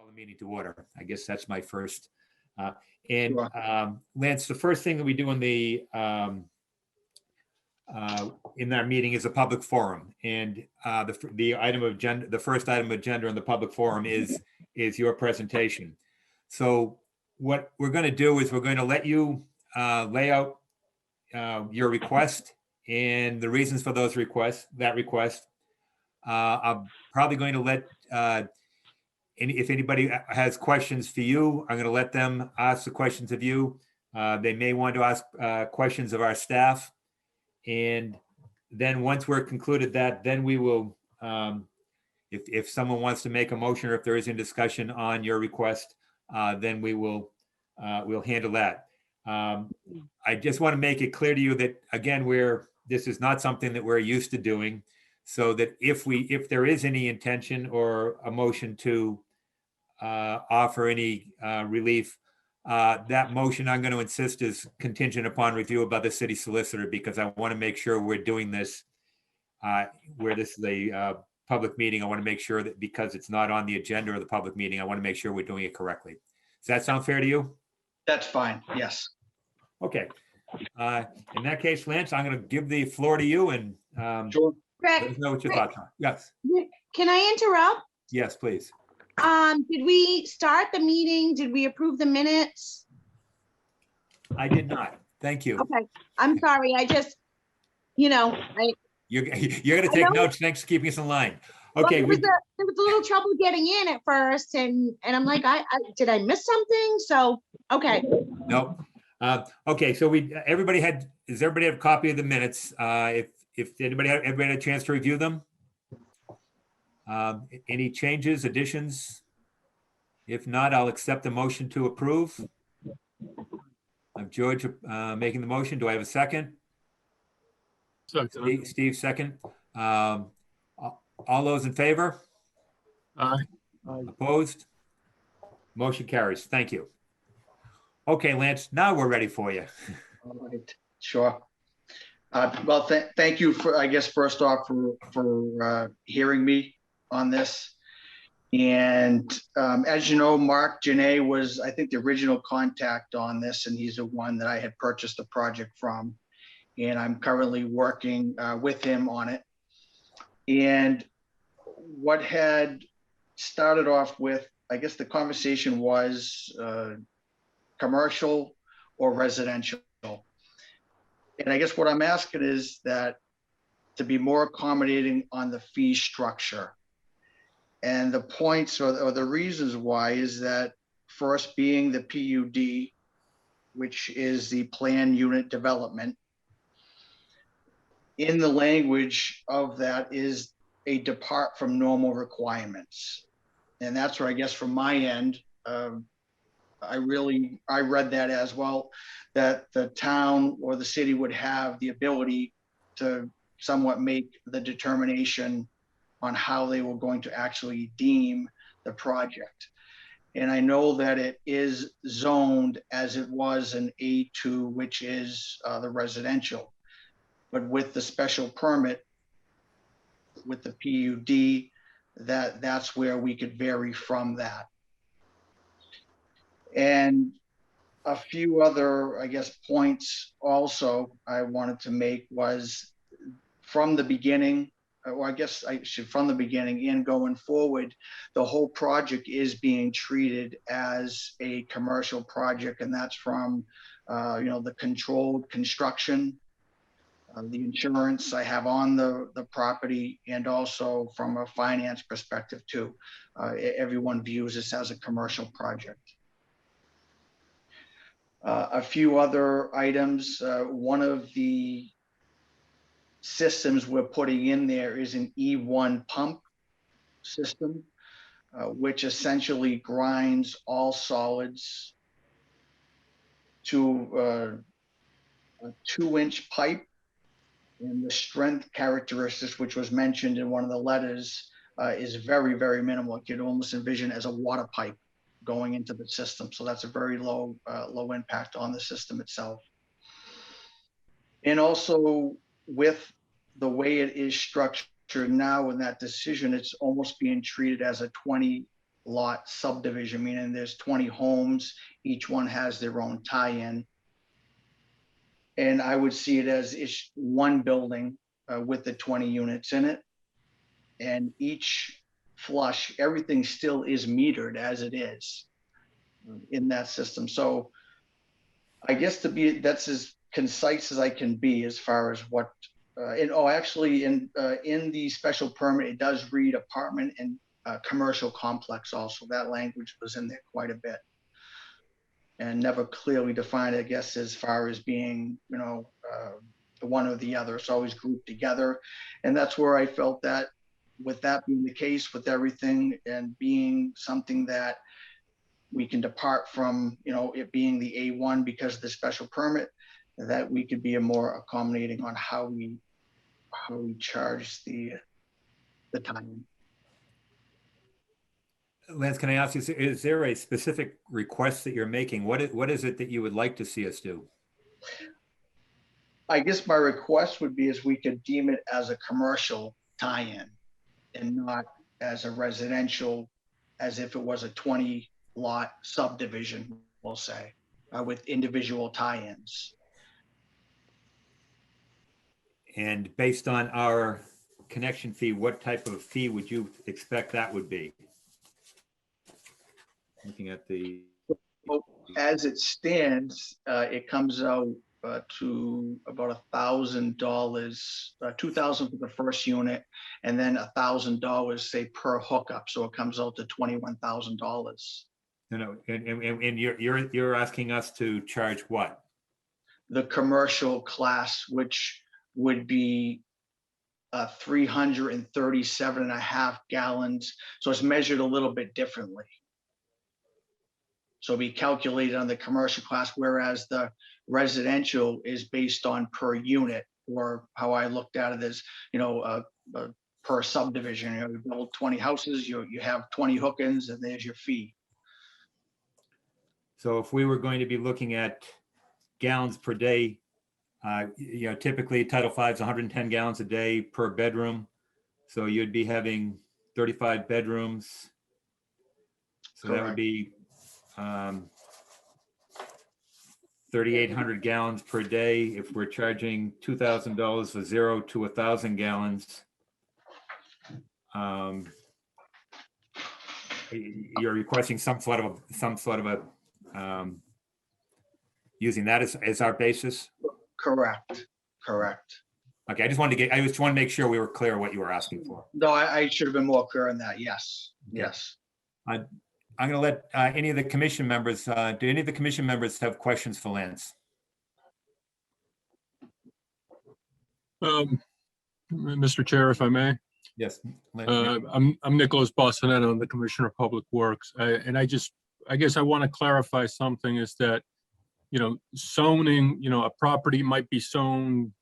Call the meeting to order. I guess that's my first. And Sure. Lance, the first thing that we do in our meeting is a public forum, and the item of agenda, the first item of agenda in the public forum is your presentation. So what we're going to do is we're going to let you lay out your request and the reasons for those requests. I'm probably going to let if anybody has questions for you, I'm going to let them ask the questions of you. They may want to ask questions of our staff. And then once we're concluded that, then we will, if someone wants to make a motion or if there is a discussion on your request, then we'll handle that. I just want to make it clear to you that, again, this is not something that we're used to doing. So that if there is any intention or a motion to offer any relief, that motion I'm going to insist is contingent upon review by the city solicitor, because I want to make sure we're doing this where this is a public meeting. I want to make sure that, because it's not on the agenda of the public meeting, I want to make sure we're doing it correctly. Does that sound fair to you? That's fine. Yes. Okay. In that case, Lance, I'm going to give the floor to you and Sure. let us know what your thoughts are. Yes. Can I interrupt? Yes, please. Did we start the meeting? Did we approve the minutes? I did not. Thank you. Okay, I'm sorry. I just, You're going to take notes. Thanks for keeping us in line. Okay. Well, there was a little trouble getting in at first, and I'm like, did I miss something? So, okay. Nope. Okay, so everybody have a copy of the minutes? If everybody had a chance to review them? Any changes, additions? If not, I'll accept the motion to approve. George making the motion. Do I have a second? Steve, second. All those in favor? Aye. Opposed? Motion carries. Thank you. Okay, Lance, now we're ready for you. All right. Sure. Well, thank you for, I guess, first off for hearing me on this. And as you know, Mark Janae was, I think, the original contact on this, and he's the one that I had purchased the project from. And I'm currently working with him on it. And what had started off with, I guess the conversation was commercial or residential. And I guess what I'm asking is that to be more accommodating on the fee structure. And the points or the reasons why is that, first being the PUD, which is the planned unit development. In the language of that is a depart from normal requirements. And that's where, I guess, from my end, I read that as well, that the town or the city would have the ability to somewhat make the determination on how they were going to actually deem the project. And I know that it is zoned as it was an A2, which is the residential. But with the special permit, with the PUD, that's where we could vary from that. And a few other, I guess, points also I wanted to make was from the beginning, or I guess I should, from the beginning and going forward, the whole project is being treated as a commercial project, and that's from, the controlled construction, the insurance I have on the property, and also from a finance perspective too. Everyone views this as a commercial project. A few other items. One of the systems we're putting in there is an E1 pump system, which essentially grinds all solids to a 2-inch pipe. And the strength characteristics, which was mentioned in one of the letters, is very, very minimal. You can almost envision as a water pipe going into the system. So that's a very low impact on the system itself. And also with the way it is structured now in that decision, it's almost being treated as a 20 lot subdivision, meaning there's 20 homes, each one has their own tie-in. And I would see it as it's one building with the 20 units in it. And each flush, everything still is metered as it is in that system. So I guess that's as concise as I can be as far as what, actually in the special permit, it does read apartment and commercial complex also. That language was in there quite a bit. And never clearly defined, I guess, as far as being, the one or the other. It's always grouped together. And that's where I felt that with that being the case, with everything and being something that we can depart from, it being the A1 because of the special permit, that we could be a more accommodating on how we charge the time. Lance, can I ask you, is there a specific request that you're making? What is it that you would like to see us do? I guess my request would be is we could deem it as a commercial tie-in and not as a residential, as if it was a 20 lot subdivision, we'll say, with individual tie-ins. And based on our connection fee, what type of fee would you expect that would be? Looking at the. As it stands, it comes out to about $1,000, $2,000 for the first unit, and then $1,000, say, per hookup. So it comes out to $21,000. No, and you're asking us to charge what? The commercial class, which would be 337.5 gallons. So it's measured a little bit differently. So we calculated on the commercial class, whereas the residential is based on per unit, or how I looked at it is, per subdivision. You build 20 houses, you have 20 hook-ins, and there's your fee. So if we were going to be looking at gallons per day, typically Title V is 110 gallons a day per bedroom. So you'd be having 35 bedrooms. So Correct. that would be 3,800 gallons per day. If we're charging $2,000 for 0 to 1,000 gallons, you're requesting some sort of a using that as our basis. Correct. Okay, I just want to make sure we were clear what you were asking for. No, I should have been more clear on that. Yes. I'm going to let any of the commission members, do any of the commission members have questions for Lance? Mr. Chair, if I may. Yes. I'm Nicholas Bossoneto, I'm the Commissioner of Public Works. I guess I want to clarify something is that, zoning, a property might be zoned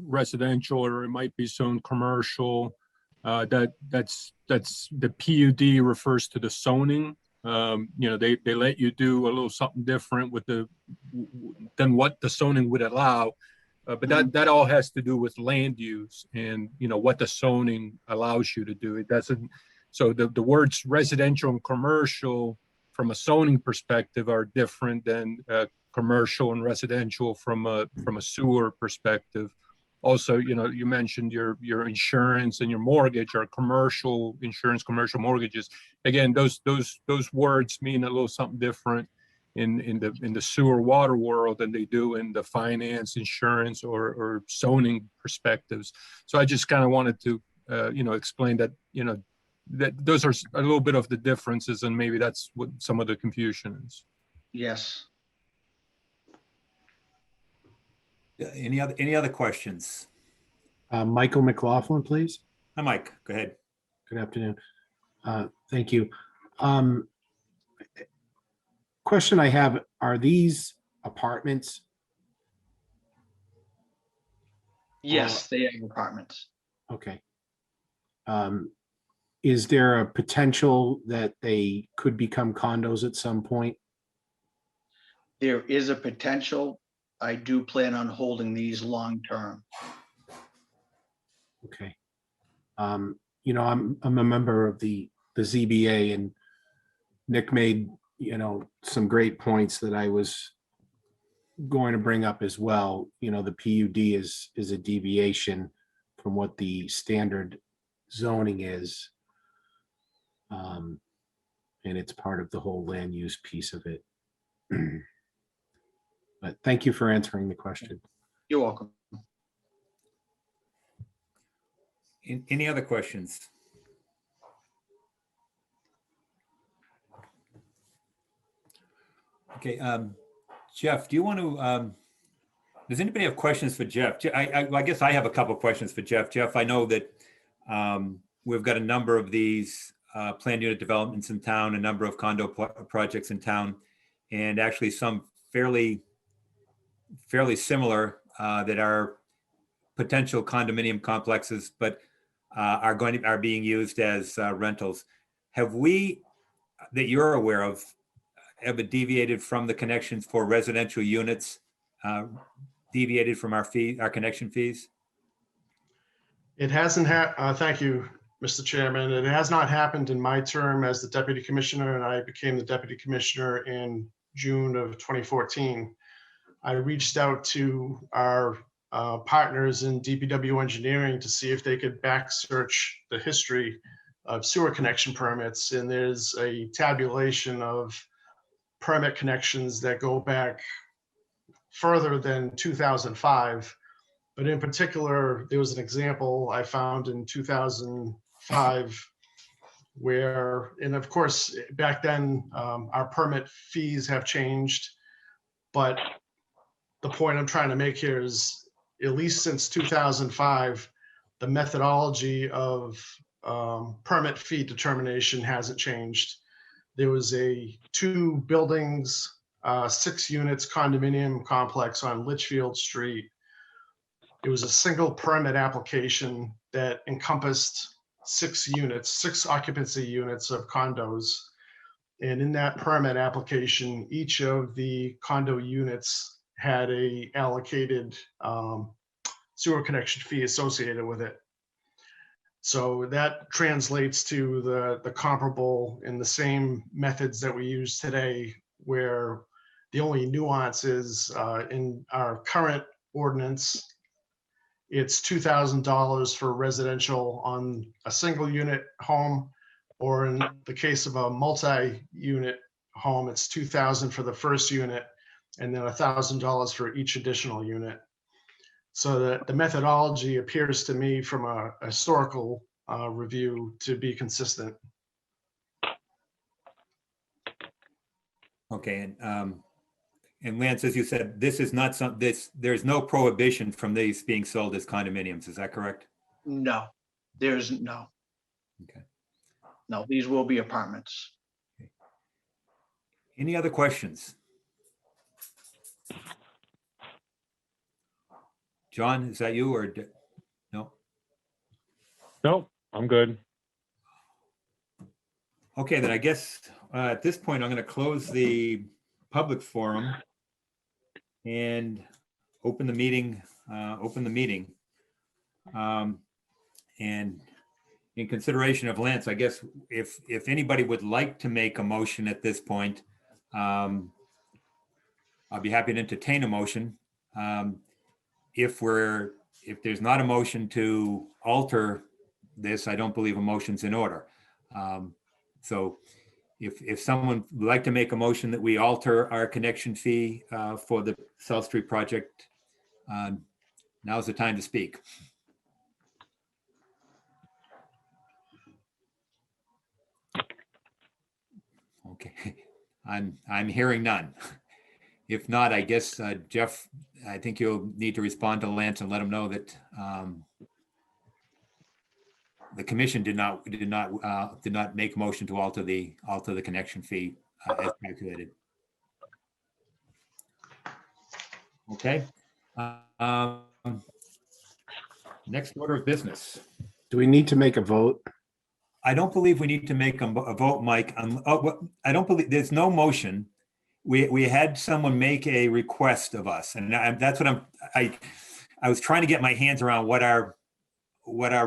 residential or it might be zoned commercial. That's the PUD refers to the zoning. They let you do a little something different with than what the zoning would allow. But that all has to do with land use and, what the zoning allows you to do. It doesn't. So the words residential and commercial from a zoning perspective are different than commercial and residential from a sewer perspective. Also, you mentioned your insurance and your mortgage are commercial insurance, commercial mortgages. Again, those words mean a little something different in the sewer water world than they do in the finance, insurance, or zoning perspectives. So I just kind of wanted to explain that that those are a little bit of the differences, and maybe that's what some of the confusion is. Yes. Any other questions? Michael McLaughlin, please. Hi, Mike. Go ahead. Good afternoon. Thank you. Question I have, are these apartments? Yes, they have apartments. Okay. Is there a potential that they could become condos at some point? There is a potential. I do plan on holding these long-term. Okay. I'm a member of the ZBA, and Nick made, some great points that I was going to bring up as well. The PUD is a deviation from what the standard zoning is. And it's part of the whole land use piece of it. But thank you for answering the question. You're welcome. Any other questions? Okay, Jeff, do you want to, does anybody have questions for Jeff? I guess I have a couple of questions for Jeff. Jeff, I know that we've got a number of these planned unit developments in town, a number of condo projects in town, and actually some fairly similar that are potential condominium complexes, but are being used as rentals. Have we, that you're aware of, ever deviated from the connections for residential units, deviated from our connection fees? It hasn't thank you, Mr. Chairman. It has not happened in my term as the deputy commissioner, and I became the deputy commissioner in June of 2014. I reached out to our partners in DPW engineering to see if they could back search the history of sewer connection permits. And there's a tabulation of permit connections that go back further than 2005. But in particular, there was an example I found in 2005 where, and of course, back then, our permit fees have changed. But the point I'm trying to make here is, at least since 2005, the methodology of permit fee determination hasn't changed. There was a 2 buildings, 6 units condominium complex on Litchfield Street. It was a single permit application that encompassed 6 units, 6 occupancy units of condos. And in that permit application, each of the condo units had a allocated sewer connection fee associated with it. So that translates to the comparable in the same methods that we use today, where the only nuance is in our current ordinance, it's $2,000 for residential on a single unit home, or in the case of a multi-unit home, it's $2,000 for the first unit and then $1,000 for each additional unit. So the methodology appears to me from a historical review to be consistent. Okay, and Lance, as you said, this is not there's no prohibition from these being sold as condominiums, is that correct? No, there's no. Okay. No, these will be apartments. Any other questions? John, is that you or no? Nope, I'm good. Okay, then I guess at this point, I'm going to close the public forum and open the meeting. And in consideration of Lance, I guess if anybody would like to make a motion at this point, I'll be happy to entertain a motion. If there's not a motion to alter this, I don't believe a motion's in order. So if someone would like to make a motion that we alter our connection fee for the South Street project, now's the time to speak. Okay, I'm hearing none. If not, I guess, Jeff, I think you'll need to respond to Lance and let him know that the commission did not make a motion to alter the connection fee as calculated. Okay. Next order of business. Do we need to make a vote? I don't believe we need to make a vote, Mike. I don't believe there's no motion. We had someone make a request of us, and that's what I was trying to get my hands around what our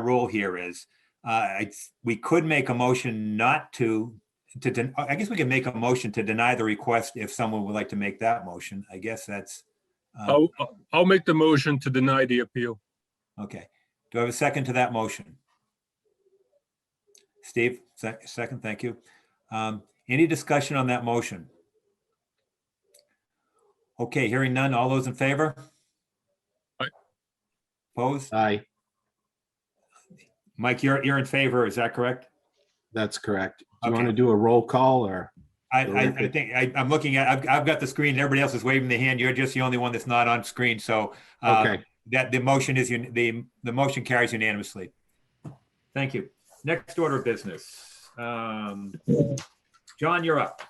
role here is. We could make a motion not to I guess we can make a motion to deny the request if someone would like to make that motion. I guess that's, I'll make the motion to deny the appeal. okay. Do I have a second to that motion? Steve, second, thank you. Any discussion on that motion? Okay, hearing none. All those in favor? Aye. Opposed? Aye, Mike, you're in favor, is that correct? that's correct. Do you want to Okay. do a roll call or? I think I'm looking at, I've got the screen, everybody else is waving their hand. You're just the only one that's not on screen. So Okay, that the motion is, the motion carries unanimously. Thank you. Next order of business. John, you're up.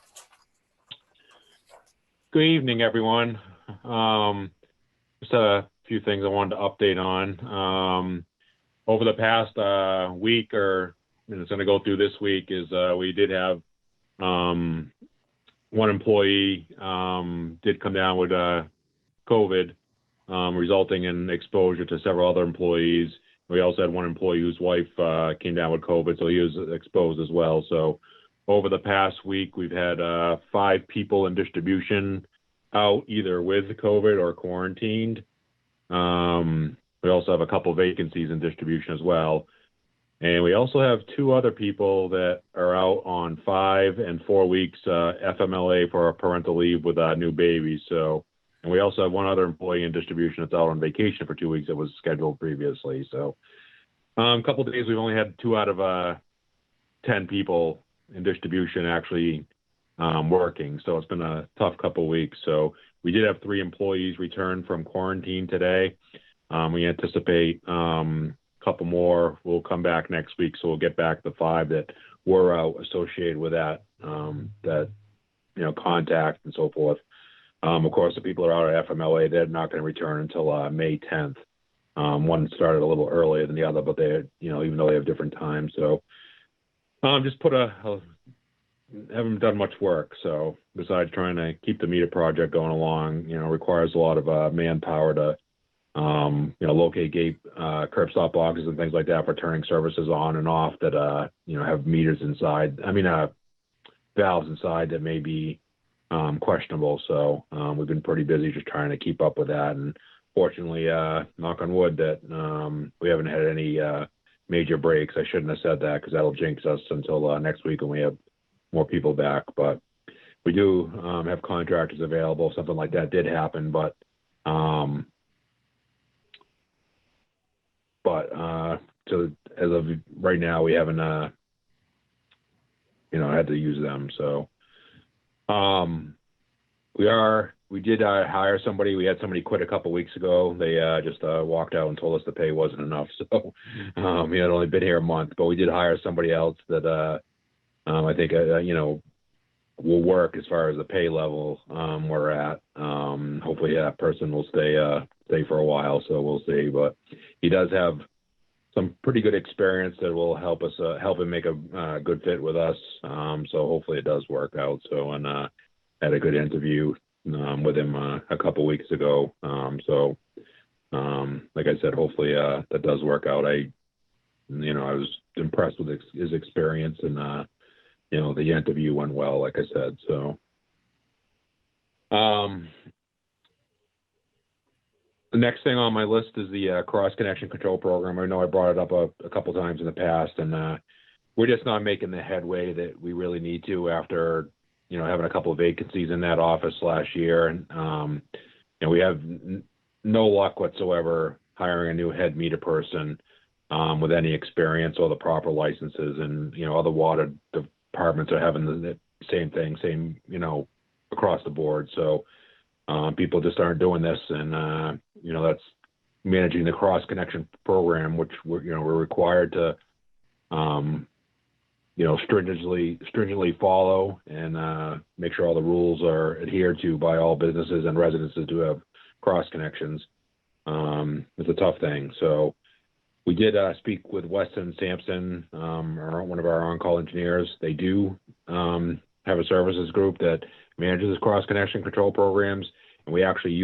Good evening, everyone. Just a few things I wanted to update on. Over the past week, or it's going to go through this week, is we did have one employee did come down with COVID, resulting in exposure to several other employees. We also had one employee whose wife came down with COVID, so he was exposed as well. So over the past week, we've had 5 people in distribution out either with COVID or quarantined. We also have a couple vacancies in distribution as well. And we also have 2 other people that are out on 5 and 4 weeks FMLA for a parental leave with new babies. So, and we also have 1 other employee in distribution that's out on vacation for 2 weeks that was scheduled previously. So a couple of days, we've only had 2 out of 10 people in distribution actually working. So it's been a tough couple of weeks. So we did have 3 employees return from quarantine today. We anticipate couple more will come back next week, so we'll get back the 5 that were out associated with that contact and so forth. Of course, the people that are out at FMLA, they're not going to return until May 10th. One started a little earlier than the other, but they, even though they have different times. So just haven't done much work. So besides trying to keep the meter project going along, requires a lot of manpower to locate gate curb stop boxes and things like that for turning services on and off that have meters inside. Valves inside that may be questionable. So we've been pretty busy just trying to keep up with that. And fortunately, knock on wood, that we haven't had any major breaks. I shouldn't have said that because that'll jinx us until next week when we have more people back. But we do have contractors available if something like that did happen. But so as of right now, we haven't, had to use them. So we did hire somebody. We had somebody quit a couple weeks ago. They just walked out and told us the pay wasn't enough. So he had only been here a month, but we did hire somebody else that I think will work as far as the pay level we're at. Hopefully that person will stay for a while. So we'll see. But he does have some pretty good experience that will help us help him make a good fit with us. So hopefully it does work out. So and had a good interview with him a couple weeks ago. So like I said, hopefully that does work out. I was impressed with his experience and the interview went well, like I said. So the next thing on my list is the cross connection control program. I know I brought it up a couple times in the past, and we're just not making the headway that we really need to after having a couple of vacancies in that office last year, and we have no luck whatsoever hiring a new head meter person with any experience or the proper licenses, and other water departments are having the same thing, across the board. So people just aren't doing this, and that's managing the cross connection program, which we're required to stringently follow and make sure all the rules are adhered to by all businesses and residences who have cross connections. It's a tough thing. So we did speak with Weston Sampson, one of our on-call engineers. They do have a services group that manages cross connection control programs. And we actually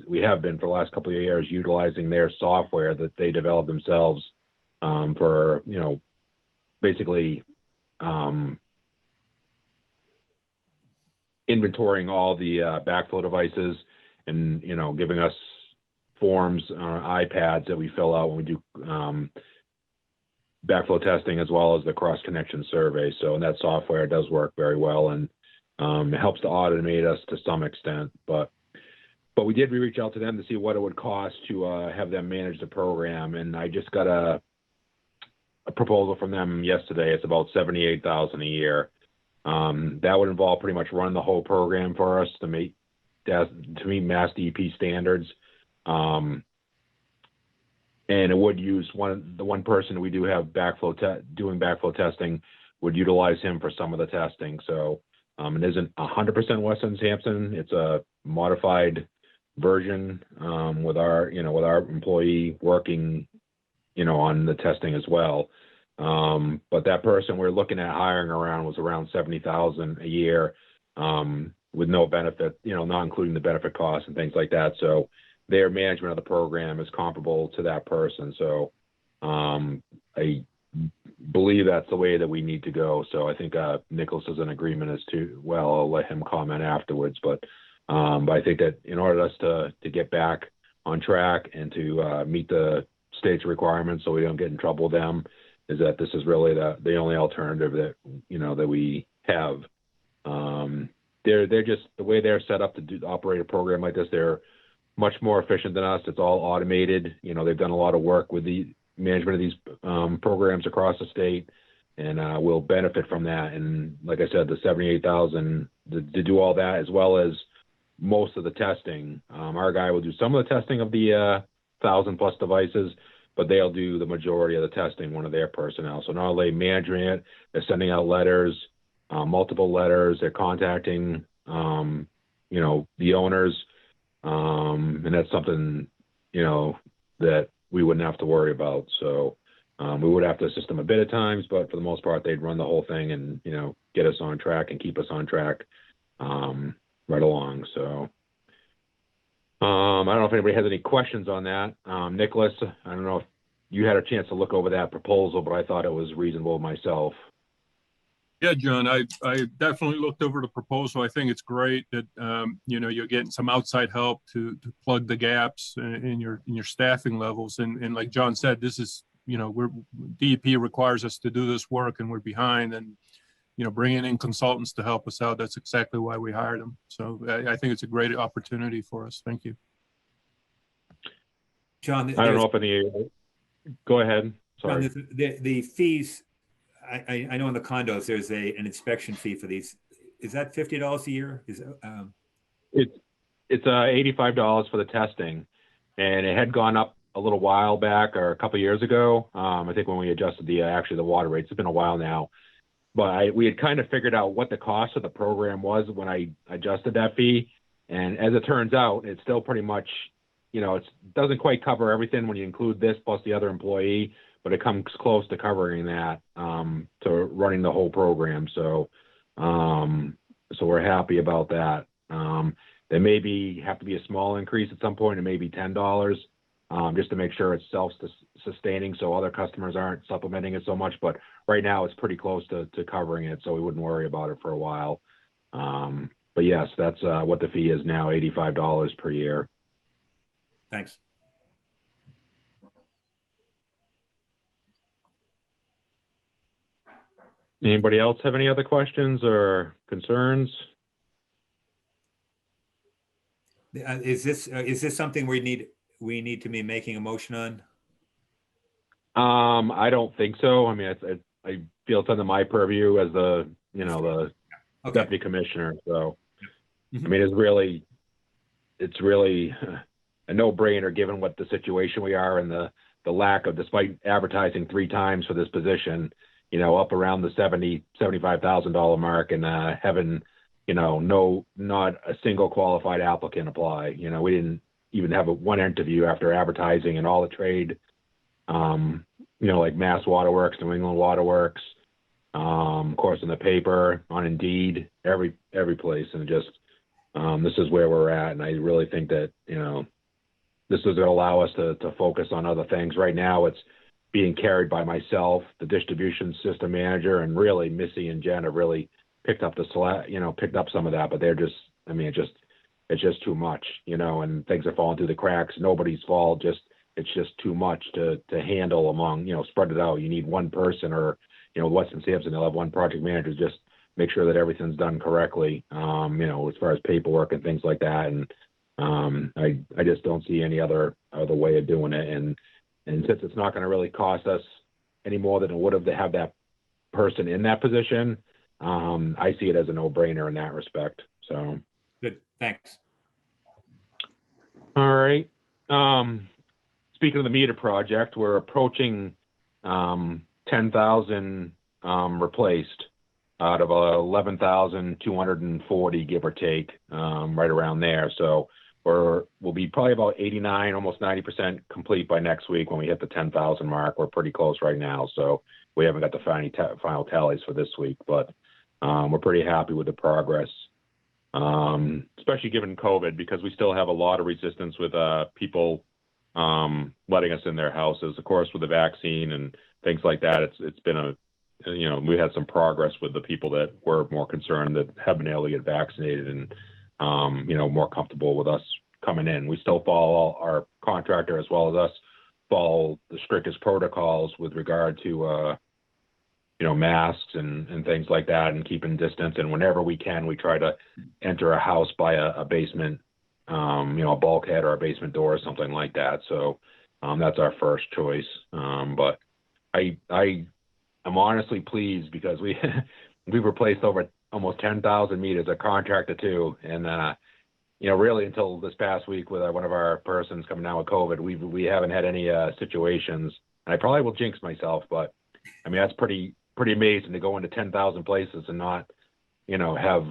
we have been for the last couple of years utilizing their software that they developed themselves for, basically inventorying all the backflow devices and, you know, giving us forms on iPads that we fill out when we do backflow testing, as well as the cross connection survey. So, and that software does work very well, and it helps to automate us to some extent. But we did reach out to them to see what it would cost to have them manage the program, and I just got a proposal from them yesterday. It's about $78,000 a year. That would involve pretty much running the whole program for us to meet Mass DEP standards. And it would use the one person we do have doing backflow testing would utilize him for some of the testing. So it isn't 100% Weston Sampson. It's a modified version with our employee working, you know, on the testing as well. But that person we're looking at hiring was around $70,000 a year with no benefit, you know, not including the benefit costs and things like that. So their management of the program is comparable to that person. So I believe that's the way that we need to go. So I think Nicholas is in agreement as to, well, I'll let him comment afterwards. But I think that in order for us to get back on track and to meet the state's requirements so we don't get in trouble with them, is that this is really the only alternative that, you know, that we have. They're just, the way they're set up to operate a program like this, they're much more efficient than us. It's all automated. You know, they've done a lot of work with the management of these programs across the state, and we'll benefit from that. And like I said, the $78,000 to do all that, as well as most of the testing. Our guy will do some of the testing of the 1,000+ devices, but they'll do the majority of the testing, one of their personnel. So not only managing it, they're sending out letters, multiple letters, they're contacting, you know, the owners. And that's something, you know, that we wouldn't have to worry about. So we would have to assist them a bit at times, but for the most part, they'd run the whole thing and, you know, get us on track and keep us on track right along. So I don't know if anybody has any questions on that. Nicholas, I don't know if you had a chance to look over that proposal, but I thought it was reasonable myself. Yeah, John, I definitely looked over the proposal. I think it's great that, you know, you're getting some outside help to plug the gaps in your staffing levels. And like John said, this is, you know, DEP requires us to do this work and we're behind, and, you know, bringing in consultants to help us out. That's exactly why we hired them. So I think it's a great opportunity for us. Thank you. John, I don't know if any, go ahead. Sorry. John, the fees, I know in the condos, there's an inspection fee for these. Is that $50 a year? It's $85 for the testing, and it had gone up a little while back, or a couple of years ago. I think when we adjusted the water rates. It's been a while now, but we had kind of figured out what the cost of the program was when I adjusted that fee. And as it turns out, it's still pretty much, you know, it doesn't quite cover everything when you include this plus the other employee, but it comes close to covering that, to running the whole program. So, so we're happy about that. There may have to be a small increase at some point. It may be $10, just to make sure it's self-sustaining, so other customers aren't supplementing it so much. But right now, it's pretty close to covering it, so we wouldn't worry about it for a while. But yes, that's what the fee is now, $85 per year. Thanks. Anybody else have any other questions or concerns? Is this something we need to be making a motion on? I don't think so. I mean, I feel it's under my purview as the deputy commissioner. So, I mean, it's really a no-brainer given what the situation we are and the lack of, despite advertising 3 times for this position, you know, up around the $75,000 mark, and having, you know, not a single qualified applicant apply. You know, we didn't even have one interview after advertising, and all the trade, you know, like Mass Waterworks, New England Waterworks, of course, in the paper, on Indeed, every place. And just, this is where we're at. And I really think that, you know, this is going to allow us to focus on other things. Right now, it's being carried by myself, the distribution system manager, and really Missy and Jen have really picked up picked up some of that, but they're just, I mean, it's just too much, and things are falling through the cracks. Nobody's fault, it's just too much to handle among, spread it out. You need one person, or, Weston Sampson, they'll have one project manager, just make sure that everything's done correctly, as far as paperwork and things like that. And I just don't see any other way of doing it. And since it's not going to really cost us any more than it would have to have that person in that position, I see it as a no-brainer in that respect. So. Good, thanks. All right. Speaking of the meter project, we're approaching 10,000 replaced out of 11,240, give or take, right around there. So we'll be probably about 89, almost 90% complete by next week when we hit the 10,000 mark. We're pretty close right now, so we haven't got the final tallies for this week, but we're pretty happy with the progress, especially given COVID, because we still have a lot of resistance with people letting us in their houses. Of course, with the vaccine and things like that, it's been we had some progress with the people that were more concerned that have been able to get vaccinated and, more comfortable with us coming in. We still follow our contractor as well as us follow the strictest protocols with regard to, masks and things like that, and keeping distance. And whenever we can, we try to enter a house by a basement, a bulkhead or a basement door or something like that. So that's our first choice. But I'm honestly pleased because we've replaced over almost 10,000 meters, a contractor too. And, really until this past week with one of our persons coming down with COVID, we haven't had any situations. And I probably will jinx myself, but I mean, that's pretty amazing to go into 10,000 places and not, have,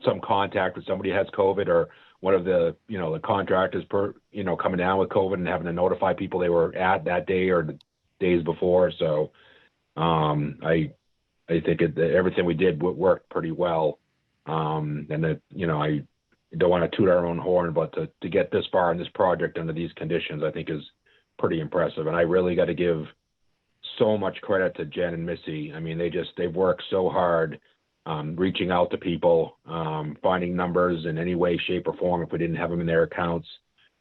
some contact with somebody who has COVID, or one of the, the contractors coming down with COVID and having to notify people they were at that day or the days before. So I think everything we did worked pretty well. And that, I don't want to toot our own horn, but to get this far in this project under these conditions, I think is pretty impressive. And I really got to give so much credit to Jen and Missy. I mean, they've worked so hard, reaching out to people, finding numbers in any way, shape, or form if we didn't have them in their accounts,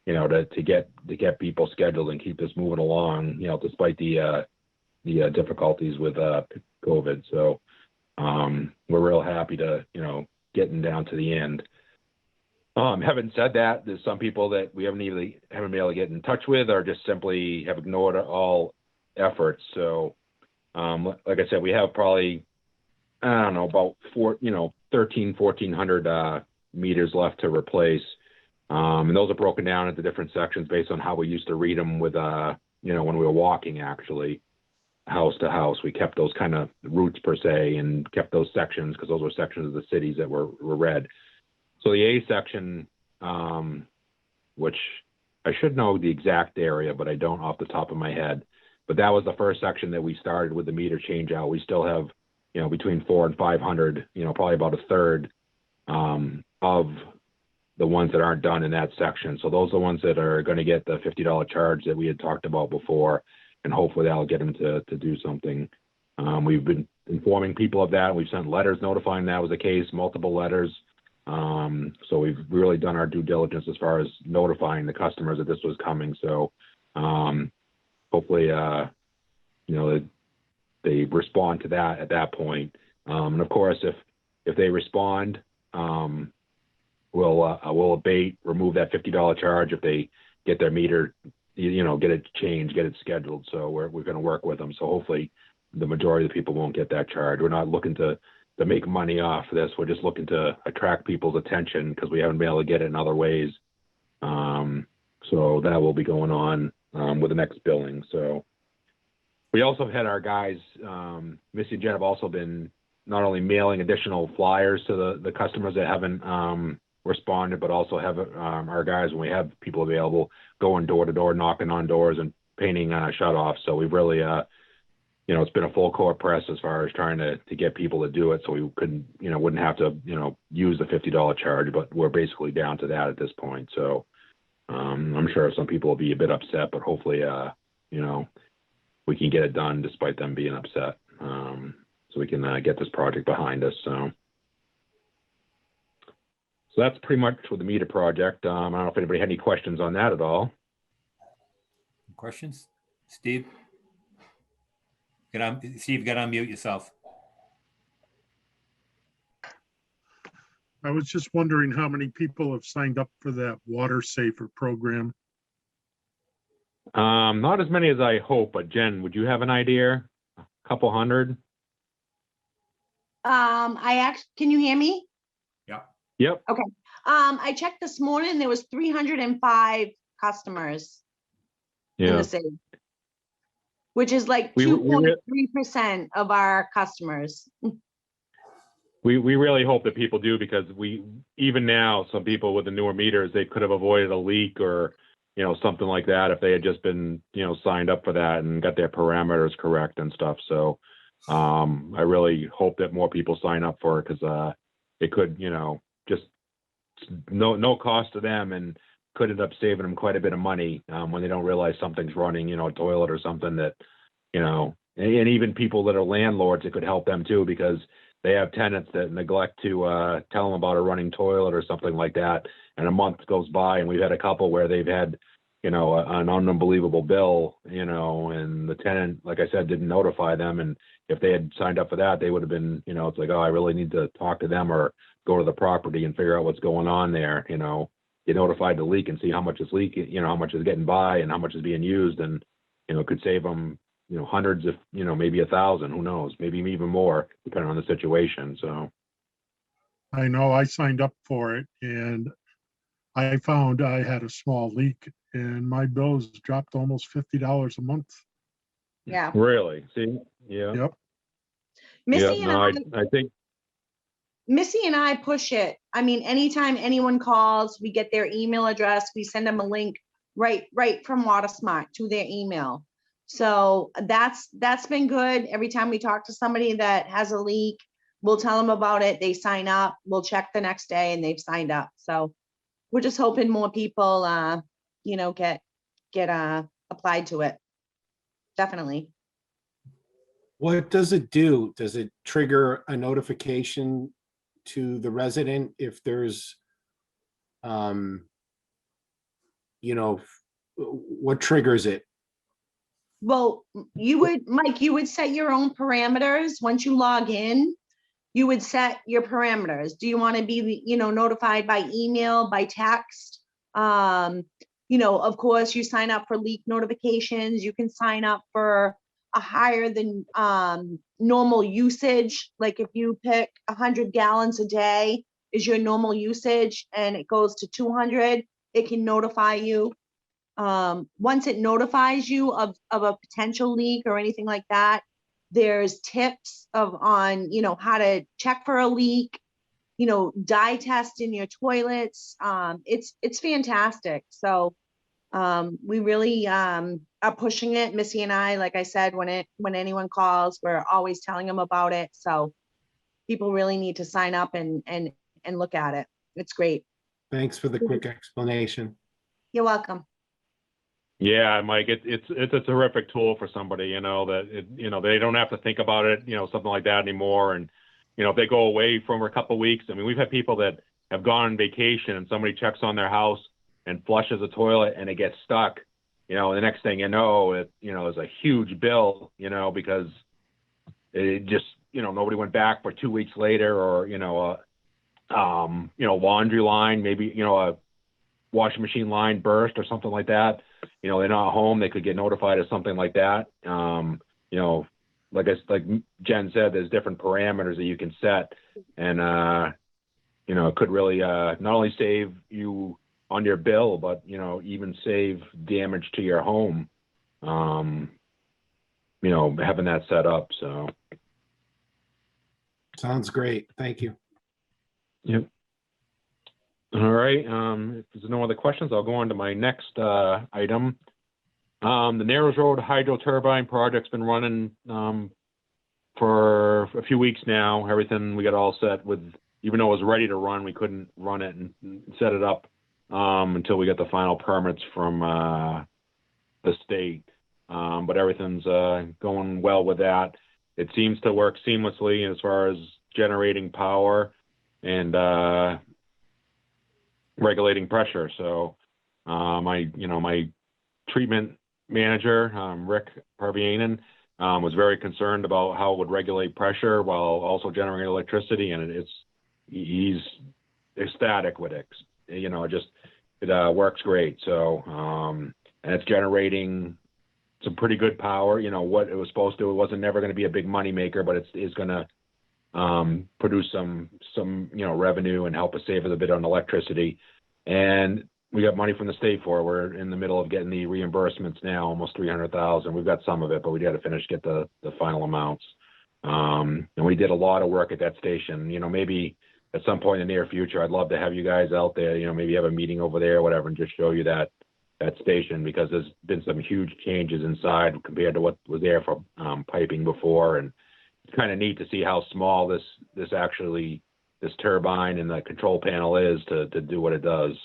to get people scheduled and keep this moving along, despite the difficulties with COVID. So we're real happy to, getting down to the end. Having said that, there's some people that we haven't been able to get in touch with, or just simply have ignored all efforts. So like I said, we have probably, I don't know, about 1,400 meters left to replace. And those are broken down into different sections based on how we used to read them with, when we were walking, actually, house to house. We kept those kind of routes per se, and kept those sections because those were sections of the cities that were read. So the A section, which I should know the exact area, but I don't off the top of my head. But that was the first section that we started with the meter change out. We still have, between 400 and 500, probably about a third of the ones that aren't done in that section. So those are the ones that are going to get the $50 charge that we had talked about before, and hopefully that'll get them to do something. We've been informing people of that. We've sent letters notifying that was the case, multiple letters. So we've really done our due diligence as far as notifying the customers that this was coming. So hopefully, they respond to that at that point. And of course, if they respond, we'll abate, remove that $50 charge if they get their meter, get it changed, get it scheduled. So we're going to work with them. So hopefully the majority of the people won't get that charge. We're not looking to make money off this. We're just looking to attract people's attention because we haven't been able to get it in other ways. So that will be going on with the next billing. So we also have had our guys, Missy and Jen have also been not only mailing additional flyers to the customers that haven't responded, but also have our guys, when we have people available, going door to door, knocking on doors and painting shutoffs. So we've really, it's been a full court press as far as trying to get people to do it. So we couldn't, wouldn't have to, use the $50 charge, but we're basically down to that at this point. So I'm sure some people will be a bit upset, but hopefully, we can get it done despite them being upset. so we can get this project behind us. So that's pretty much for the meter project. I don't know if anybody had any questions on that at all. Questions? Steve? Steve, get unmute yourself. I was just wondering how many people have signed up for that Water Safer program. Not as many as I hope, but Jen, would you have an idea? A couple hundred? Can you hear me? Yep. I checked this morning, there was 305 customers in Yeah. the city, which is like We- we re- 2.3% of our customers. We really hope that people do, because even now, some people with the newer meters, they could have avoided a leak or, something like that if they had just been, signed up for that and got their parameters correct and stuff. So I really hope that more people sign up for it, because it could, just no cost to them, and could end up saving them quite a bit of money when they don't realize something's running, a toilet or something that, and even people that are landlords, it could help them too, because they have tenants that neglect to tell them about a running toilet or something like that. And a month goes by, and we've had a couple where they've had, an unbelievable bill, and the tenant, like I said, didn't notify them. And if they had signed up for that, they would have been, it's like, oh, I really need to talk to them or go to the property and figure out what's going on there. Get notified the leak and see how much is leaking, how much is getting by and how much is being used. And, it could save them, hundreds of, maybe 1,000, who knows, maybe even more, depending on the situation. So. I know I signed up for it and I found I had a small leak and my bills dropped almost $50 a month. Yeah. Really? See? Yeah. Yep. Missy Yeah, and I think. Missy and I push it. I mean, anytime anyone calls, we get their email address, we send them a link right from WaterSmart to their email. So that's been good. Every time we talk to somebody that has a leak, we'll tell them about it. They sign up, we'll check the next day and they've signed up. So we're just hoping more people, get applied to it. Definitely. What does it do? Does it trigger a notification to the resident if there's, what triggers it? Well, Mike, you would set your own parameters. Once you log in, you would set your parameters. Do you want to be, notified by email, by text? Of course, you sign up for leak notifications. You can sign up for a higher than normal usage. Like if you pick 100 gallons a day is your normal usage and it goes to 200, it can notify you. Once it notifies you of a potential leak or anything like that, there's tips on how to check for a leak, dye test in your toilets. It's fantastic. So we really are pushing it. Missy and I, like I said, when anyone calls, we're always telling them about it. So people really need to sign up and look at it. It's great. Thanks for the quick explanation. You're welcome. Yeah, Mike, it's a terrific tool for somebody, that they don't have to think about it, something like that anymore. And, if they go away for a couple of weeks, I mean, we've had people that have gone on vacation and somebody checks on their house and flushes a toilet and it gets stuck, the next thing you know, is a huge bill, because it just, nobody went back for 2 weeks later, or, laundry line, maybe, a washing machine line burst or something like that. They're not home, they could get notified of something like that. Like Jen said, there's different parameters that you can set, and it could really not only save you on your bill, but even save damage to your home. Having that set up. So Sounds great. Thank you. yep. All right. If there's no other questions, I'll go on to my next item. The Narrows Road Hydro Turbine project's been running for a few weeks now. Everything we got all set with, even though it was ready to run, we couldn't run it and set it up until we got the final permits from the state. But everything's going well with that. it seems to work seamlessly as far as generating power and regulating pressure. So my treatment manager, Rick Parvianen, was very concerned about how it would regulate pressure while also generating electricity, and he's ecstatic with it. It works great. So and it's generating some pretty good power. What it was supposed to. It wasn't never going to be a big money maker, but it's going to produce some revenue and help us save a bit on electricity. And we got money from the state for it. We're in the middle of getting the reimbursements now, almost $300,000. We've got some of it, but we got to get the final amounts. And we did a lot of work at that station. Maybe at some point in the near future, I'd love to have you guys out there. Maybe have a meeting over there or whatever, and just show you that station, because there's been some huge changes inside compared to what was there for piping before. And it's kind of neat to see how small this turbine and the control panel is to do what it does.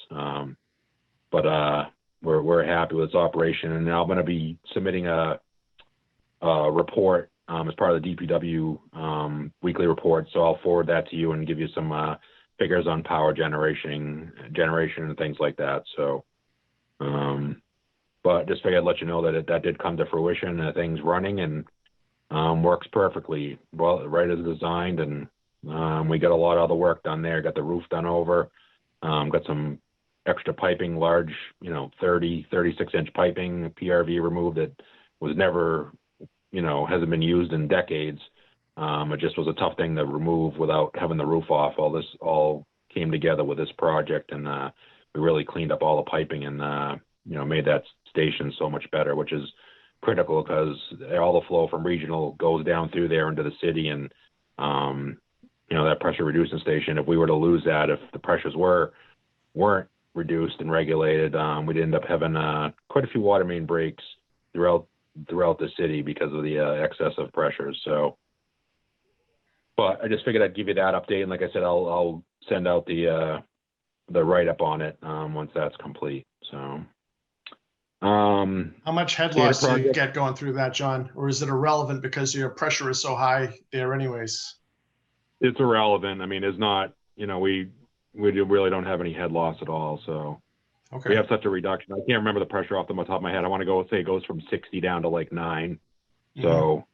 But we're happy with its operation, and now I'm going to be submitting a report as part of the DPW weekly report. So I'll forward that to you and give you some figures on power generation and things like that. So, but just figured I'd let you know that that did come to fruition, and the thing's running and works perfectly well, right as designed. And we got a lot of other work done there. Got the roof done over. Got some extra piping, large, 36-inch piping, PRV removed that was never, hasn't been used in decades. It just was a tough thing to remove without having the roof off. All this all came together with this project, and we really cleaned up all the piping and, made that station so much better, which is critical because all the flow from regional goes down through there into the city. And, that pressure reducing station, if we were to lose that, if the pressures weren't reduced and regulated, we'd end up having quite a few water main breaks throughout the city because of the excess of pressures. So, but I just figured I'd give you that update, and like I said, I'll send out the write-up on it once that's complete. So, How much head SCADA loss do you project. get going through that, John? Or is it irrelevant because your pressure is so high there anyways? It's irrelevant. I mean, it's not. We really don't have any head loss at all. So. Okay. We have such a reduction. I can't remember the pressure off the top of my head. I want to say it goes from 60 down to like 9. So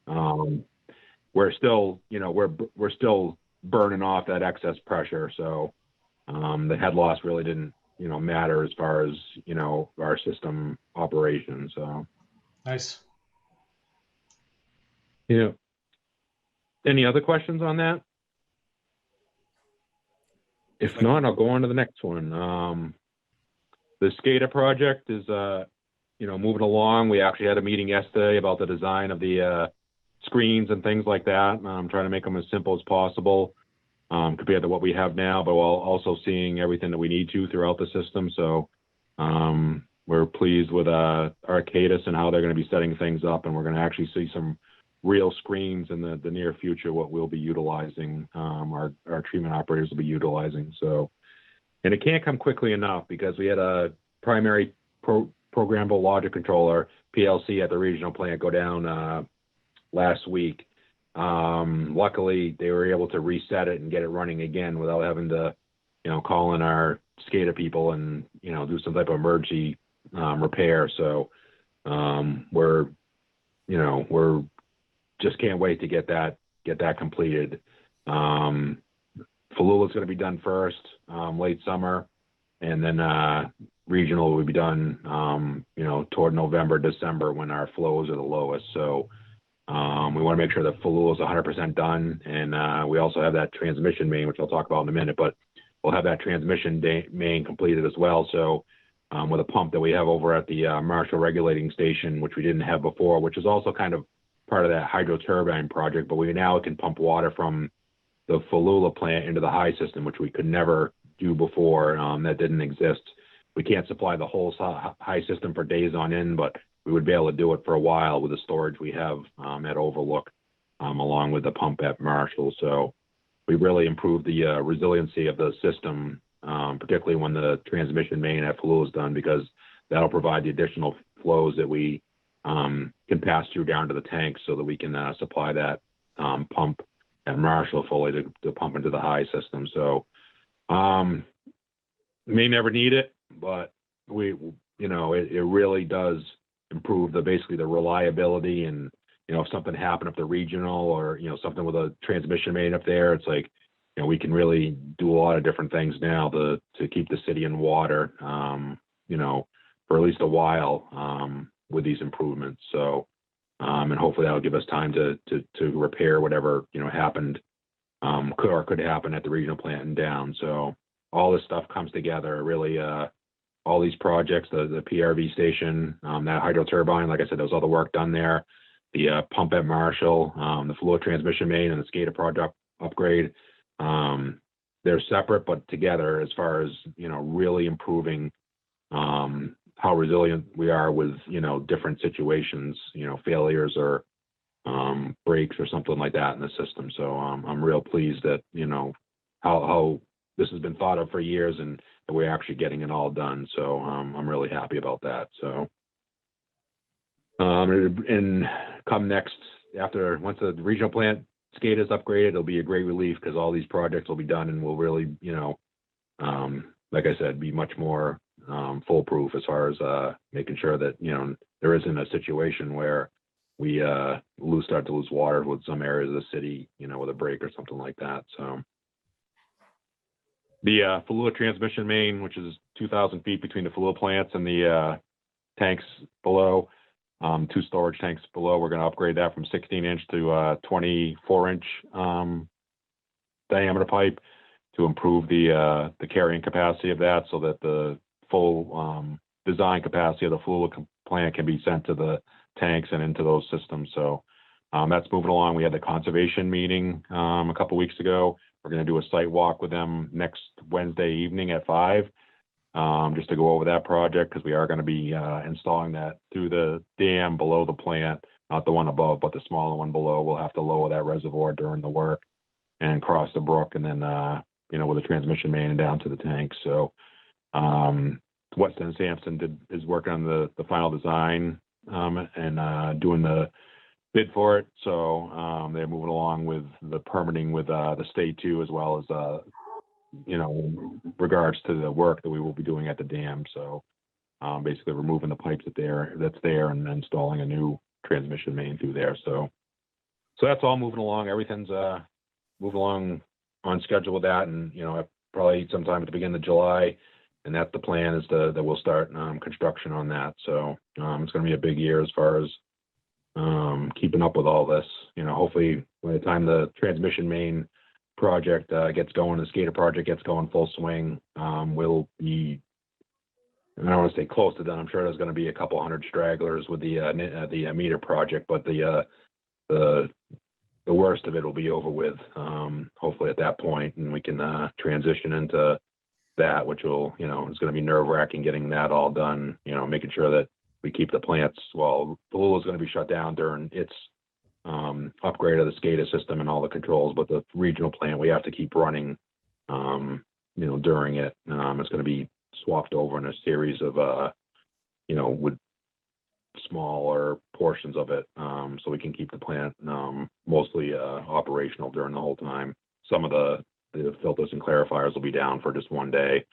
we're still, we're still burning off that excess pressure. So the head loss really didn't, matter as far as, our system operation. So Nice. yeah. Any other questions on that? If not, I'll go on to the next one. The SCADA project is, moving along. We actually had a meeting yesterday about the design of the screens and things like that. I'm trying to make them as simple as possible compared to what we have now, but while also seeing everything that we need to throughout the system. So we're pleased with Arcadis and how they're going to be setting things up, and we're going to actually see some real screens in the near future, what we'll be utilizing, our treatment operators will be utilizing. So, and it can't come quickly enough because we had a primary programmable logic controller, PLC, at the regional plant go down last week. Luckily, they were able to reset it and get it running again without having to, call in our SCADA people and, do some type of emergency repair. So we're just can't wait to get that completed. Falula is going to be done first, late summer, and then regional will be done, toward November, December, when our flows are the lowest. So we want to make sure that Falula is 100% done, and we also have that transmission main, which I'll talk about in a minute, but we'll have that transmission main completed as well. So with a pump that we have over at the Marshall Regulating Station, which we didn't have before, which is also kind of part of that hydro turbine project, but we now can pump water from the Falula plant into the high system, which we could never do before. That didn't exist. We can't supply the whole high system for days on end, but we would be able to do it for a while with the storage we have at Overlook, along with the pump at Marshall. So we really improved the resiliency of the system, particularly when the transmission main at Falula is done, because that'll provide the additional flows that we can pass through down to the tanks so that we can supply that pump at Marshall fully to pump into the high system. So may never need it, but it really does improve basically the reliability. And if something happened up the regional, or something with a transmission main up there, it's like we can really do a lot of different things now to keep the city in water, for at least a while, with these improvements. So and hopefully that'll give us time to repair whatever happened, could happen at the regional plant and down. So all this stuff comes together really. All these projects, the PRV station, that hydro turbine, like I said, there was all the work done there. The pump at Marshall, the fluid transmission main, and the SCADA project upgrade. They're separate but together as far as really improving how resilient we are with different situations, failures or breaks or something like that in the system. So I'm real pleased that how this has been thought of for years, and that we're actually getting it all done. So I'm really happy about that. So and come next, once the regional plant SCADA is upgraded, it'll be a great relief, because all these projects will be done, and we'll really like I said, be much more foolproof as far as making sure that there isn't a situation where we start to lose water with some areas of the city, with a break or something like that. So the fluid transmission main, which is 2,000 feet between the fluid plants and the tanks below, 2 storage tanks below, we're going to upgrade that from 16-inch to 24-inch diameter pipe to improve the carrying capacity of that, so that the full design capacity of the fluid plant can be sent to the tanks and into those systems. So that's moving along. We had the conservation meeting a couple weeks ago. We're going to do a site walk with them next Wednesday evening at 5, just to go over that project, because we are going to be installing that through the dam below the plant, not the one above, but the smaller one below. We'll have to lower that reservoir during the work and cross the brook, and then with the transmission main and down to the tank. So Weston Sampson is working on the final design and doing the bid for it. So they're moving along with the permitting with the state too, as well as regards to the work that we will be doing at the dam. So basically removing the pipes that's there and installing a new transmission main through there. So that's all moving along. Everything's moving along on schedule with that, and probably sometime at the beginning of July. And that's the plan, is that we'll start construction on that. So it's going to be a big year as far as keeping up with all this. Hopefully by the time the transmission main project gets going, the SCADA project gets going full swing, we'll be, I don't want to say close to done. I'm sure there's going to be a couple hundred stragglers with the meter project, but the worst of it will be over with, hopefully at that point, and we can transition into that, which will, it's going to be nerve-wracking getting that all done, making sure that we keep the plants, well, Blue is going to be shut down during its upgrade of the SCADA system and all the controls, but the regional plant, we have to keep running, during it. It's going to be swapped over in a series of, with smaller portions of it, so we can keep the plant mostly operational during the whole time. Some of the filters and clarifiers will be down for just one day,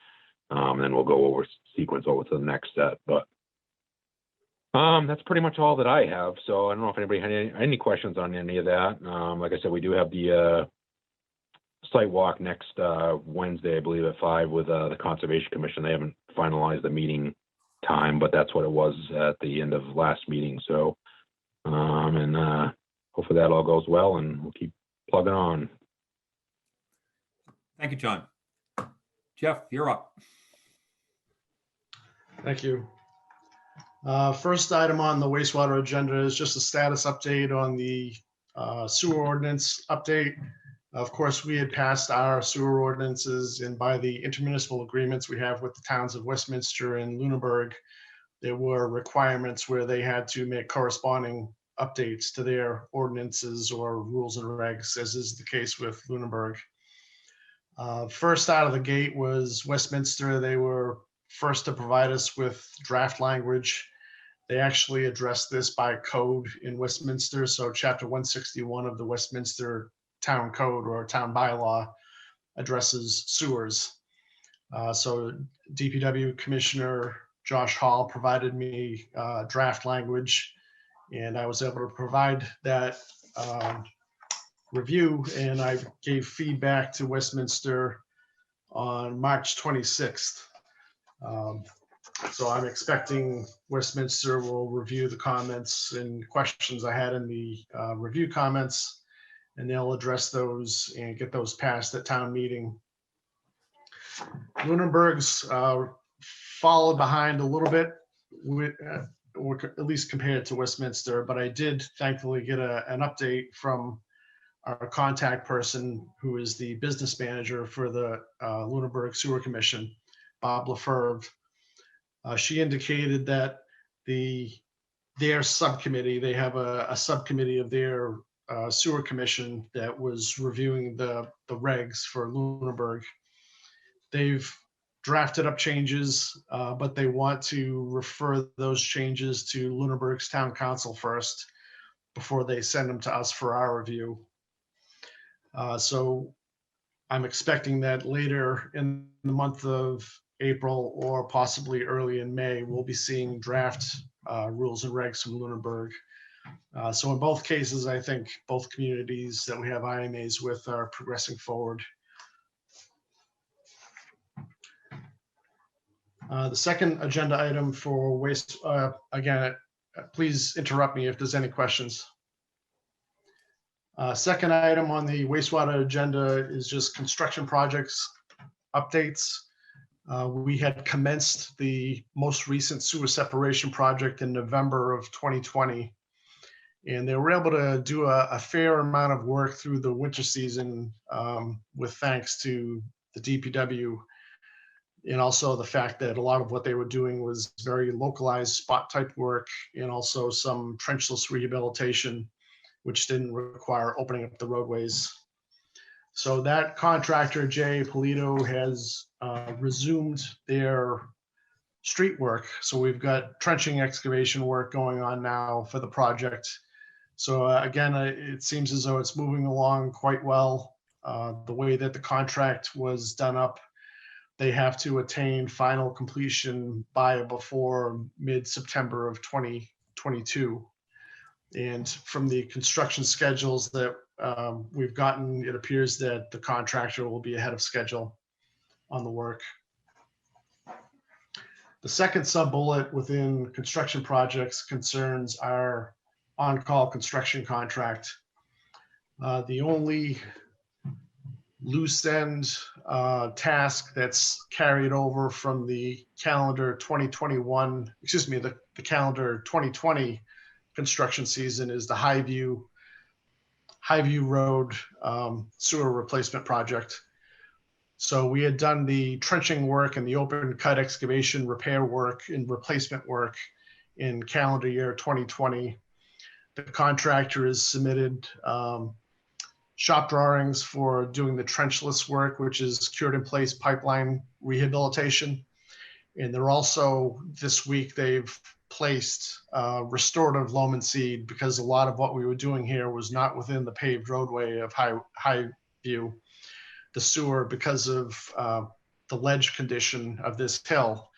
and then we'll go sequence over to the next set. But that's pretty much all that I have. So I don't know if anybody had any questions on any of that. Like I said, we do have the site walk next Wednesday, I believe, at 5 with the Conservation Commission. They haven't finalized the meeting time, but that's what it was at the end of last meeting. So and hopefully that all goes well, and we'll keep plugging on. Thank you, John. Jeff, you're up. Thank you. First item on the wastewater agenda is just a status update on the sewer ordinance update. Of course, we had passed our sewer ordinances, and by the intermunicipal agreements we have with the towns of Westminster and Lunenburg, there were requirements where they had to make corresponding updates to their ordinances or rules and regs, as is the case with Lunenburg. First out of the gate was Westminster. They were first to provide us with draft language They actually address this by code in Westminster. So Chapter 161 of the Westminster Town Code or Town Bylaw addresses sewers. So DPW Commissioner Josh Hall provided me draft language, and I was able to provide that review, and I gave feedback to Westminster on March 26th. So I'm expecting Westminster will review the comments and questions I had in the review comments, and they'll address those and get those passed at town meeting. Lunenburg's followed behind a little bit, or at least compared to Westminster, but I did thankfully get an update from our contact person, who is the business manager for the Lunenburg Sewer Commission, Bob LaFerve. She indicated that their subcommittee, they have a subcommittee of their sewer commission that was reviewing the regs for Lunenburg. They've drafted up changes, but they want to refer those changes to Lunenburg's town council first before they send them to us for our review. So I'm expecting that later in the month of April or possibly early in May, we'll be seeing draft rules and regs from Lunenburg. So in both cases, I think both communities that we have IMAs with are progressing forward. The second agenda item for waste, again, please interrupt me if there's any questions. Second item on the wastewater agenda is just construction projects updates. We had commenced the most recent sewer separation project in November of 2020. And they were able to do a fair amount of work through the winter season with thanks to the DPW. And also the fact that a lot of what they were doing was very localized spot type work, and also some trenchless rehabilitation, which didn't require opening up the roadways. So that contractor, Jay Polito, has resumed their street work. So we've got trenching excavation work going on now for the project. So again, it seems as though it's moving along quite well. The way that the contract was done up, they have to attain final completion by before mid-September of 2022. And from the construction schedules that we've gotten, it appears that the contractor will be ahead of schedule on the work. The second sub-bullet within construction projects concerns our on-call construction contract. The only loose end task that's carried over from the calendar 2021, excuse me, the calendar 2020 construction season is the Highview Road sewer replacement project. So we had done the trenching work and the open cut excavation repair work and replacement work in calendar year 2020. The contractor has submitted shop drawings for doing the trenchless work, which is cured in place pipeline rehabilitation. And they're also, this week, they've placed restorative loam and seed, because a lot of what we were doing here was not within the paved roadway of Highview. The sewer, because of the ledge condition of this hill,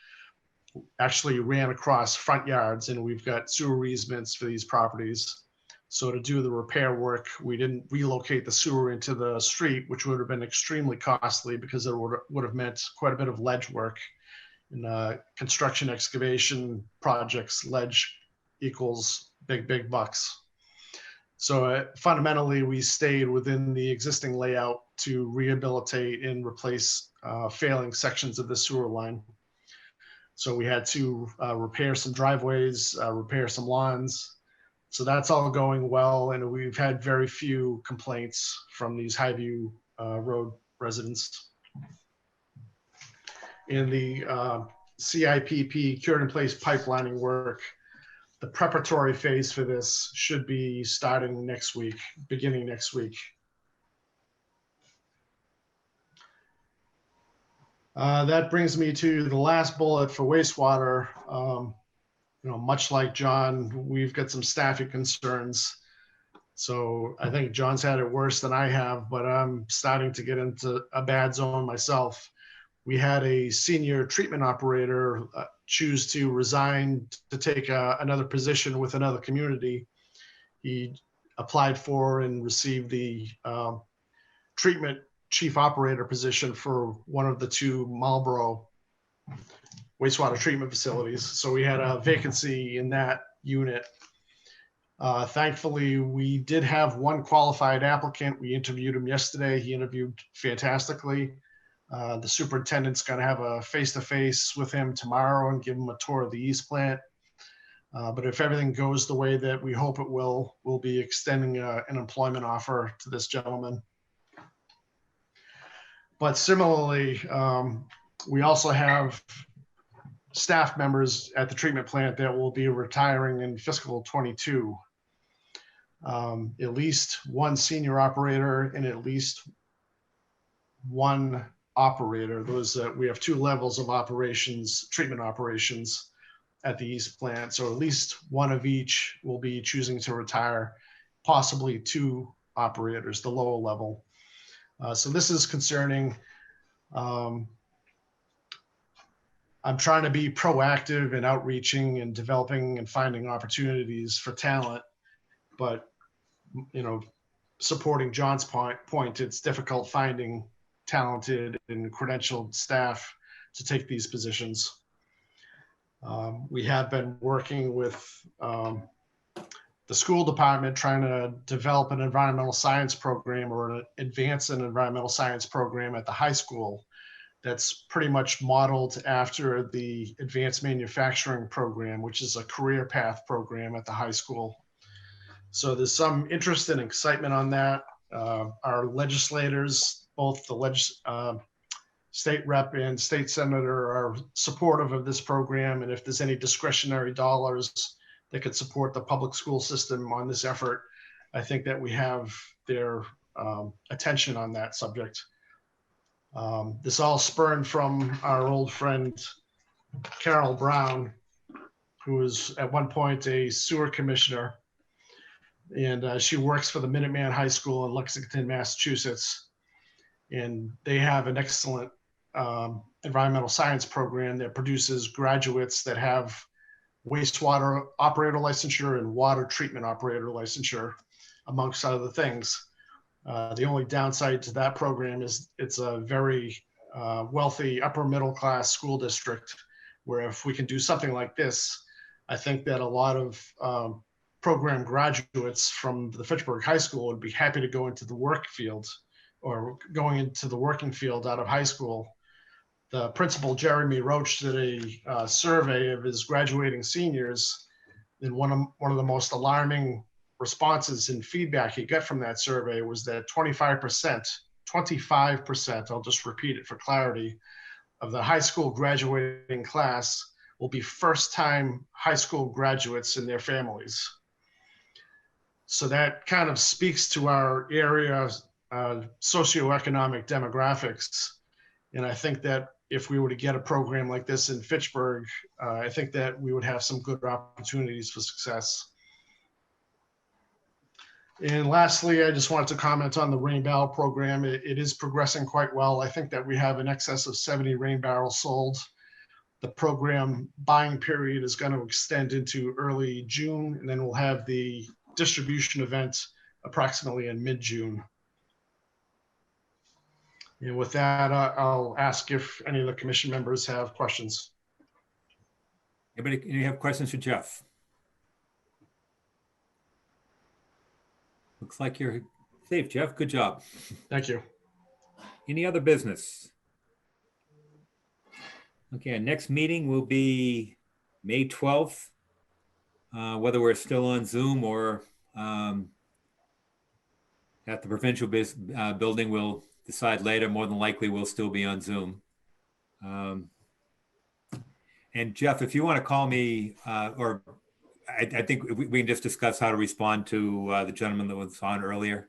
actually ran across front yards, and we've got sewer easements for these properties. So to do the repair work, we didn't relocate the sewer into the street, which would have been extremely costly, because it would have meant quite a bit of ledge work. In construction excavation projects, ledge equals big bucks. So fundamentally, we stayed within the existing layout to rehabilitate and replace failing sections of the sewer line. So we had to repair some driveways, repair some lawns. So that's all going well, and we've had very few complaints from these Highview Road residents. In the CIPP cured in place pipelining work, the preparatory phase for this should be starting next week, beginning next week. That brings me to the last bullet for wastewater. much like John, we've got some staffing concerns. So I think John's had it worse than I have, but I'm starting to get into a bad zone myself. We had a senior treatment operator choose to resign to take another position with another community. He applied for and received the treatment chief operator position for one of the two Marlboro wastewater treatment facilities. So we had a vacancy in that unit. Thankfully, we did have one qualified applicant. We interviewed him yesterday. He interviewed fantastically. The superintendent's going to have a face-to-face with him tomorrow and give him a tour of the East Plant. But if everything goes the way that we hope it will, we'll be extending an employment offer to this gentleman. But similarly, we also have staff members at the treatment plant that will be retiring in fiscal 22. At least one senior operator and at least one operator. We have two levels of operations, treatment operations at the East Plant. So at least one of each will be choosing to retire, possibly two operators, the lower level. So this is concerning. I'm trying to be proactive in outreaching and developing and finding opportunities for talent, but supporting John's point, it's difficult finding talented and credentialed staff to take these positions. We have been working with the school department trying to develop an environmental science program or advance an environmental science program at the high school that's pretty much modeled after the advanced manufacturing program, which is a career path program at the high school. So there's some interest and excitement on that. Our legislators, both the state rep and state senator, are supportive of this program. And if there's any discretionary dollars that could support the public school system on this effort, I think that we have their attention on that subject. This all spurned from our old friend, Carol Brown, who was at one point a sewer commissioner. And she works for the Minuteman High School in Lexington, Massachusetts. And they have an excellent environmental science program that produces graduates that have wastewater operator licensure and water treatment operator licensure, amongst other things. The only downside to that program is it's a very wealthy upper middle class school district, where if we can do something like this, I think that a lot of program graduates from the Fitchburg High School would be happy to go into the work field or going into the working field out of high school. The principal, Jeremy Roach, did a survey of his graduating seniors, and one of the most alarming responses and feedback he got from that survey was that 25%, I'll just repeat it for clarity, of the high school graduating class will be first-time high school graduates in their families. So that kind of speaks to our area socioeconomic demographics. And I think that if we were to get a program like this in Fitchburg, I think that we would have some good opportunities for success. And lastly, I just wanted to comment on the rain barrel program. It is progressing quite well. I think that we have in excess of 70 rain barrels sold. The program buying period is going to extend into early June, and then we'll have the distribution event approximately in mid-June. And with that, I'll ask if any of the commission members have questions. Anybody, you have questions for Jeff? Looks like you're safe, Jeff. Good job. Thank you. Any other business? Okay, our next meeting will be May 12th. Whether we're still on Zoom or at the provincial building, we'll decide later. More than likely, we'll still be on Zoom. And Jeff, if you want to call me, or I think we can just discuss how to respond to the gentleman that was on earlier.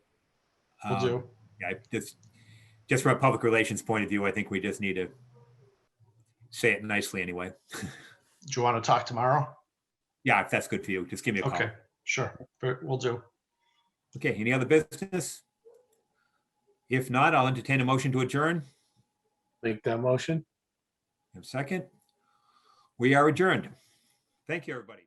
Will do. Yeah, just from a public relations point of view, I think we just need to say it nicely anyway. Do you want to talk tomorrow? Yeah, if that's good for you, just give me a call. Okay, sure, will do. Okay, any other business? If not, I'll entertain a motion to adjourn. Make that motion. Have a second. We are adjourned. Thank you, everybody.